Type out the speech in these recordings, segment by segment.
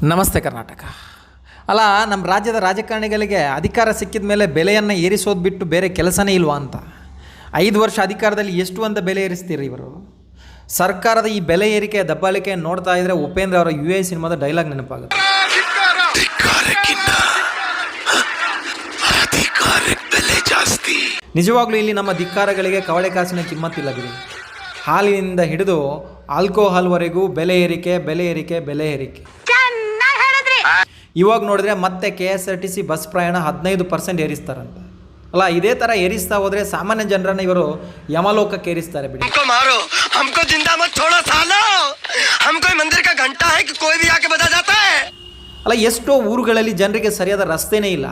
ನಮಸ್ತೆ ಕರ್ನಾಟಕ. ಅಲ್ಲ, ನಮ್ಮ ರಾಜ್ಯದ ರಾಜಕಾರಣಿಗಳಿಗೆ ಅಧಿಕಾರ ಸಿಕ್ಕಿದ ಮೇಲೆ ಬೆಲೆಯನ್ನು ಏರಿಸೋದು ಬಿಟ್ಟು ಬೇರೆ ಕೆಲಸನೇ ಇಲ್ವಾ ಅಂತ. 5 ವರ್ಷ ಅಧಿಕಾರದಲ್ಲಿ ಎಷ್ಟು ಅಂತ ಬೆಲೆ ಏರಿಸ್ತೀರಿ ಇವರು? ಸರ್ಕಾರದ ಈ ಬೆಲೆ ಏರಿಕೆ ದಬ್ಬಾಳಿಕೆ ನೋಡ್ತಾ ಇದ್ದರೆ ಉಪೇಂದ್ರ ಅವರ UA ಸಿನಿಮಾದ ಡೈಲಾಗ್ ನೆನಪಾಗುತ್ತೆ. ನಿಜವಾಗ್ಲೂ ಇಲ್ಲಿ ನಮ್ಮ ಧಿಕ್ಕಾರಗಳಿಗೆ ಕವಳೆ ಕಾಸಿನ ಕಿಮ್ಮತ್ತಿಲ್ಲ ಬಿಡಿ. ಹಾಲಿನಿಂದ ಹಿಡಿದು ಆಲ್ಕೋಹಾಲ್ವರೆಗೂ ಬೆಲೆ ಏರಿಕೆ ಬೆಲೆ ಏರಿಕೆ ಬೆಲೆ ಏರಿಕೆ. ಇವಾಗ ನೋಡಿದ್ರೆ ಮತ್ತೆ KSRTC ಬಸ್ ಪ್ರಯಾಣ 15% ಏರಿಸ್ತಾರಂತೆ. ಅಲ್ಲ, ಇದೇ ಥರ ಏರಿಸ್ತಾ ಹೋದರೆ ಸಾಮಾನ್ಯ ಜನರನ್ನು ಇವರು ಯಮಲೋಕಕ್ಕೆ ಏರಿಸ್ತಾರೆ ಬಿಡಿ. ಅಲ್ಲ, ಎಷ್ಟೋ ಊರುಗಳಲ್ಲಿ ಜನರಿಗೆ ಸರಿಯಾದ ರಸ್ತೆನೇ ಇಲ್ಲ,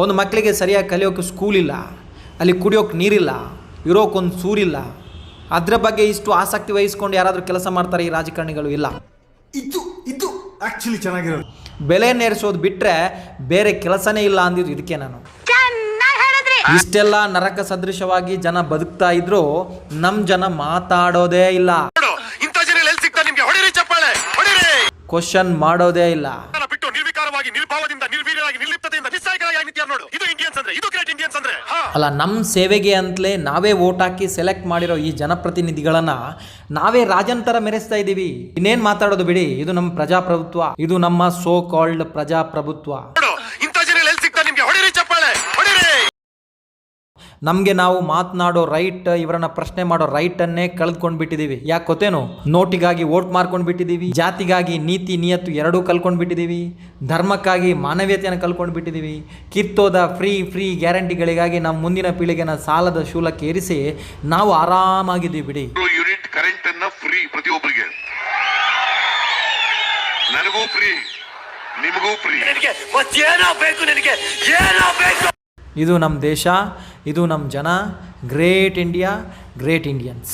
ಒಂದು ಮಕ್ಕಳಿಗೆ ಸರಿಯಾಗಿ ಕಲಿಯೋಕ್ಕೆ ಸ್ಕೂಲ್ ಇಲ್ಲ, ಅಲ್ಲಿ ಕುಡಿಯೋಕ್ಕೆ ನೀರಿಲ್ಲ, ಇರೋಕ್ಕೊಂದು ಸೂರಿಲ್ಲ. ಅದರ ಬಗ್ಗೆ ಇಷ್ಟು ಆಸಕ್ತಿ ವಹಿಸ್ಕೊಂಡು ಯಾರಾದರೂ ಕೆಲಸ ಮಾಡ್ತಾರೆ ಈ ರಾಜಕಾರಣಿಗಳು? ಇಲ್ಲ. ಇದು ಆಕ್ಚುಲಿ ಚೆನ್ನಾಗಿರೋದು. ಬೆಲೆಯನ್ನು ಏರಿಸೋದು ಬಿಟ್ಟರೆ ಬೇರೆ ಕೆಲಸನೇ ಇಲ್ಲ ಅಂದಿದ್ದು ಇದಕ್ಕೆ ನಾನು. ಇಷ್ಟೆಲ್ಲ ನರಕ ಸದೃಶವಾಗಿ ಜನ ಬದುಕ್ತಾ ಇದ್ರು ನಮ್ಮ ಜನ ಮಾತಾಡೋದೇ ಇಲ್ಲ, ಕ್ವಶನ್ ಮಾಡೋದೇ ಇಲ್ಲ. ಅಲ್ಲ, ನಮ್ಮ ಸೇವೆಗೆ ಅಂತಲೇ ನಾವೇ ವೋಟ್ ಹಾಕಿ ಸೆಲೆಕ್ಟ್ ಮಾಡಿರೋ ಈ ಜನಪ್ರತಿನಿಧಿಗಳನ್ನ ನಾವೇ ರಾಜಂತರ ಮೆರೆಸ್ತಾ ಇದ್ದೀವಿ. ಇನ್ನೇನು ಮಾತಾಡೋದು ಬಿಡಿ. ಇದು ನಮ್ಮ ಪ್ರಜಾಪ್ರಭುತ್ವ, ಇದು ನಮ್ಮ ಸೋ ಕಾಲ್ಡ್ ಪ್ರಜಾಪ್ರಭುತ್ವ. ನಮಗೆ ನಾವು ಮಾತನಾಡೋ ರೈಟ್, ಇವರನ್ನ ಪ್ರಶ್ನೆ ಮಾಡೋ ರೈಟನ್ನೇ ಕಳೆದುಕೊಂಡು ಬಿಟ್ಟಿದ್ದೀವಿ. ಯಾಕೆ ಗೊತ್ತೇನು? ನೋಟಿಗಾಗಿ ವೋಟ್ ಮಾರ್ಕೊಂಡು ಬಿಟ್ಟಿದ್ದೀವಿ, ಜಾತಿಗಾಗಿ ನೀತಿ ನಿಯತ್ತು ಎರಡೂ ಕಲ್ಕೊಂಡು ಬಿಟ್ಟಿದ್ದೀವಿ, ಧರ್ಮಕ್ಕಾಗಿ ಮಾನವೀಯತೆಯನ್ನು ಕಲ್ಕೊಂಡು ಬಿಟ್ಟಿದ್ದೀವಿ. ಕಿತ್ತೋದ ಫ್ರೀ ಗ್ಯಾರಂಟಿಗಳಿಗಾಗಿ ನಮ್ಮ ಮುಂದಿನ ಪೀಳಿಗೆನ ಸಾಲದ ಶೂಲಕ್ಕೆ ಏರಿಸಿ ನಾವು ಆರಾಮಾಗಿದ್ದೀವಿ ಬಿಡಿ. ಯೂನಿಟ್ ಕರೆಂಟ್ ಅನ್ನ ಫ್ರೀ ಪ್ರತಿಯೊಬ್ಬರಿಗೆ, ನನಗೂ ಫ್ರೀ, ನಿಮಗೂ ಫ್ರೀ. ಇದು ನಮ್ಮ ದೇಶ, ಇದು ನಮ್ಮ ಜನ. Great India, great Indians.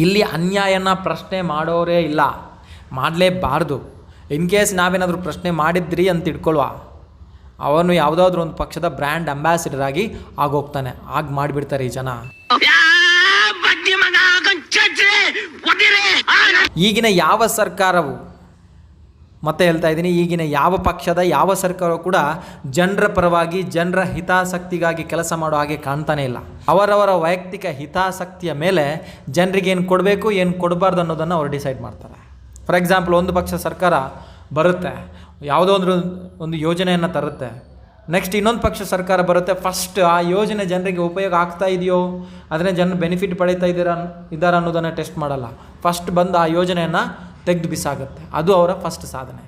ಇಲ್ಲಿ ಅನ್ಯಾಯನ ಪ್ರಶ್ನೆ ಮಾಡೋರೇ ಇಲ್ಲ, ಮಾಡಲೇಬಾರ್ದು. ಇನ್ ಕೇಸ್ ನಾವೇನಾದರೂ ಪ್ರಶ್ನೆ ಮಾಡಿದ್ರಿ ಅಂತ ಇಟ್ಕೊಳ್ವಾ, ಅವನು ಯಾವುದಾದ್ರೂ ಒಂದು ಪಕ್ಷದ ಬ್ರ್ಯಾಂಡ್ ಅಂಬಾಸಿಡರ್ ಆಗಿ ಆಗೋಗ್ತಾನೆ. ಆಗ ಮಾಡಿಬಿಡ್ತಾರೆ ಈ ಜನ. ಈಗಿನ ಯಾವ ಸರ್ಕಾರವು, ಮತ್ತೆ ಹೇಳ್ತಾ ಇದ್ದೀನಿ, ಈಗಿನ ಯಾವ ಪಕ್ಷದ ಯಾವ ಸರ್ಕಾರವೂ ಕೂಡ ಜನರ ಪರವಾಗಿ ಜನರ ಹಿತಾಸಕ್ತಿಗಾಗಿ ಕೆಲಸ ಮಾಡೋ ಹಾಗೆ ಕಾಣ್ತಾನೆ ಇಲ್ಲ. ಅವರವರ ವೈಯಕ್ತಿಕ ಹಿತಾಸಕ್ತಿಯ ಮೇಲೆ ಜನರಿಗೆ ಏನು ಕೊಡಬೇಕು ಏನು ಕೊಡಬಾರ್ದು ಅನ್ನೋದನ್ನು ಅವರು ಡಿಸೈಡ್ ಮಾಡ್ತಾರೆ. ಫಾರ್ ಎಕ್ಸಾಂಪಲ್, ಒಂದು ಪಕ್ಷ ಸರ್ಕಾರ ಬರುತ್ತೆ, ಯಾವುದೋ ಒಂದು ಯೋಜನೆಯನ್ನು ತರುತ್ತೆ. ನೆಕ್ಸ್ಟ್ ಇನ್ನೊಂದು ಪಕ್ಷ ಸರ್ಕಾರ ಬರುತ್ತೆ, ಫಸ್ಟ್ ಆ ಯೋಜನೆ ಜನರಿಗೆ ಉಪಯೋಗ ಆಗ್ತಾ ಇದೆಯೋ, ಅದನ್ನೇ ಜನ ಬೆನಿಫಿಟ್ ಪಡೀತಾ ಇದ್ದಾರೆ ಅನ್ನೋದನ್ನು ಟೆಸ್ಟ್ ಮಾಡಲ್ಲ. ಫಸ್ಟ್ ಬಂದು ಆ ಯೋಜನೆಯನ್ನು ತೆಗೆದು ಬಿಸಾಗುತ್ತೆ. ಅದು ಅವರ ಫಸ್ಟ್ ಸಾಧನೆ.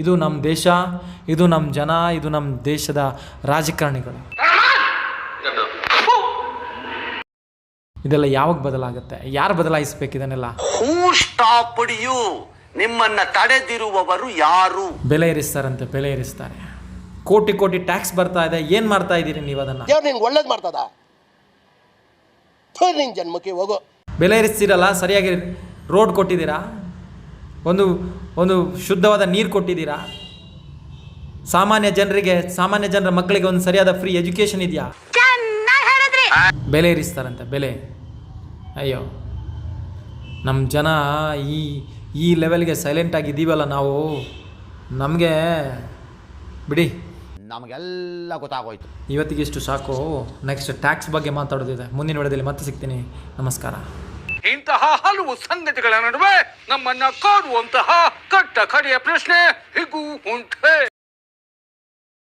ಇದು ನಮ್ಮ ದೇಶ, ಇದು ನಮ್ಮ ಜನ, ಇದು ನಮ್ಮ ದೇಶದ ರಾಜಕಾರಣಿಗಳು. ಇದೆಲ್ಲ ಯಾವಾಗ ಬದಲಾಗುತ್ತೆ? ಯಾರು ಬದಲಾಯಿಸಬೇಕು ಇದನ್ನೆಲ್ಲ? ನಿಮ್ಮನ್ನ ತಡೆದಿರುವವರು ಯಾರು? ಬೆಲೆ ಏರಿಸ್ತಾರಂತೆ, ಬೆಲೆ ಏರಿಸ್ತಾರೆ. ಕೋಟಿ ಕೋಟಿ ಟ್ಯಾಕ್ಸ್ ಬರ್ತಾ ಇದೆ. ಏನು ಮಾಡ್ತಾ ಇದ್ದೀರಿ ನೀವು? ಅದನ್ನು ಒಳ್ಳೇದು ಮಾಡ್ತದ? ಜನ್ಮಕ್ಕೆ ಹೋಗೋ. ಬೆಲೆ ಏರಿಸ್ತೀರಲ್ಲ, ಸರಿಯಾಗಿ ರೋಡ್ ಕೊಟ್ಟಿದ್ದೀರಾ? ಒಂದು ಶುದ್ಧವಾದ ನೀರು ಕೊಟ್ಟಿದ್ದೀರಾ? ಸಾಮಾನ್ಯ ಜನರ ಮಕ್ಕಳಿಗೆ ಒಂದು ಸರಿಯಾದ ಫ್ರೀ ಎಜುಕೇಷನ್ ಇದೆಯಾ? ಬೆಲೆ ಏರಿಸ್ತಾರಂತೆ, ಬೆಲೆ. ಅಯ್ಯೋ, ನಮ್ಮ ಜನ ಈ ಲೆವೆಲ್ಗೆ ಸೈಲೆಂಟ್ ಆಗಿದ್ದೀವಲ್ಲ ನಾವು. ನಮಗೆ ಬಿಡಿ, ನಮಗೆಲ್ಲ ಗೊತ್ತಾಗೋಯ್ತು. ಇವತ್ತಿಗೆ ಇಷ್ಟು ಸಾಕು. ನೆಕ್ಸ್ಟ್ ಟ್ಯಾಕ್ಸ್ ಬಗ್ಗೆ ಮಾತಾಡೋದಿದೆ. ಮುಂದಿನ ವಿಡಿಯೋದಲ್ಲಿ ಮತ್ತೆ ಸಿಗ್ತೀನಿ. ನಮಸ್ಕಾರ. ಇಂತಹ ಹಲವು ಸಂಗತಿಗಳ ನಡುವೆ ನಮ್ಮನ್ನ ಕಾಡುವಂತಹ ಕಟ್ಟ ಕಡೆಯ ಪ್ರಶ್ನೆ ಹೀಗೂ ಉಂಟೆ.